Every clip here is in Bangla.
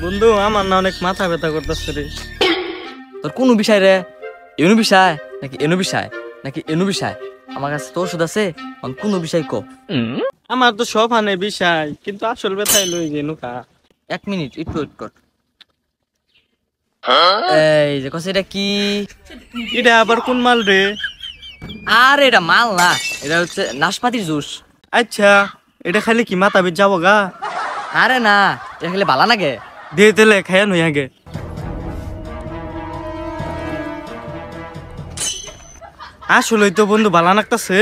বন্ধু আমার না অনেক মাথা ব্যথা করতেছে রে। তোর কোন বিষয় রে? এনু বিষয় নাকি এনু বিষয় নাকি এনু বিষয়? আমার কাছে তোর ওষুধ আছে, কোন বিষয় কো। আমার তো সব হানে বিষয়, কিন্তু আসল ব্যথাই লই যে নুকা। 1 মিনিট একটু ওয়েট কর। এই যে কস এটা কি? এটা আবার কোন মাল রে? আরে এটা মাল না, এটা হচ্ছে নাশপাতির জুস। আচ্ছা, এটা খালি কি মাথা বিজ যাবো গা? আরে না, এটা খেলে ভালো লাগে। দিয়ে তেলে খায়া নই আগে। আসলে তো বন্ধু ভালো লাগতেছে,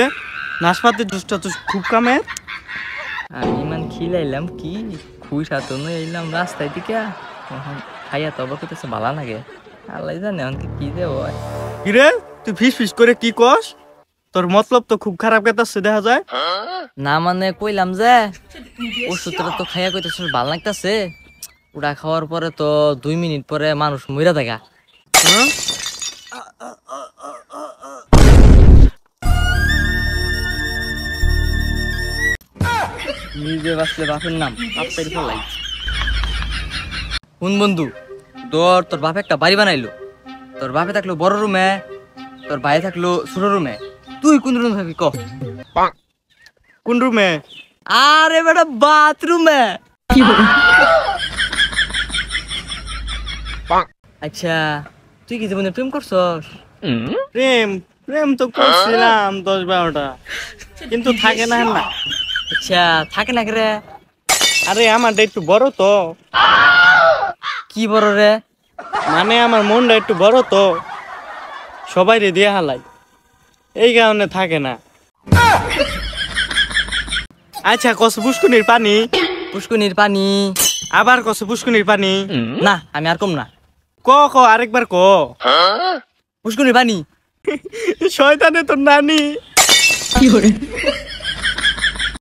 নাশপাতির জুসটা তো খুব কামে। আমি ইমান খিলাইলাম কি খুই সাথে এলাম রাস্তায় দিকে, খাইয়া তো করতেছে ভালো লাগে। আল্লাহ জানে আমাকে কি দে হয়। কিরে তুই ফিস ফিস করে কি কস? তোর মতলব তো খুব খারাপ গেতাছে দেখা যায়। না মানে কইলাম যে ওষুধটা তো খাইয়া কইতেছে ভালো লাগতেছে, ওটা খাওয়ার পরে তো 2 মিনিট পরে মানুষ মইরা দেখা। নিজে বাঁচলে বাপের নাম বাপের ফলাই। কোন বন্ধু তোর বাপ একটা বাড়ি বানাইলো, তোর বাপে থাকলো বড় রুমে, তোর ভাই থাকলো ছোট রুমে, তুই কোন রুমে থাকবি ক? কোন রুমে? আরে বেটা বাথরুমে। আচ্ছা তুই কি জীবনে প্রেম করছস? প্রেম প্রেম তো করছিলাম 10-12টা, কিন্তু থাকে না না। আচ্ছা থাকে না রে? আরে আমারটা একটু বড় তো। কি বড় রে? মানে আমার মনটা একটু বড় তো, সবাই রে দিয়ে হালাই, এই কারণে থাকে না। আচ্ছা কস পুষ্কুনির পানি? পুষ্কুনির পানি? আবার কস পুষ্কুনির পানি? না আমি আর কম না। ক আরেকবার ক। পুষ্কুনির পানি। শয়তানে তোর নানি।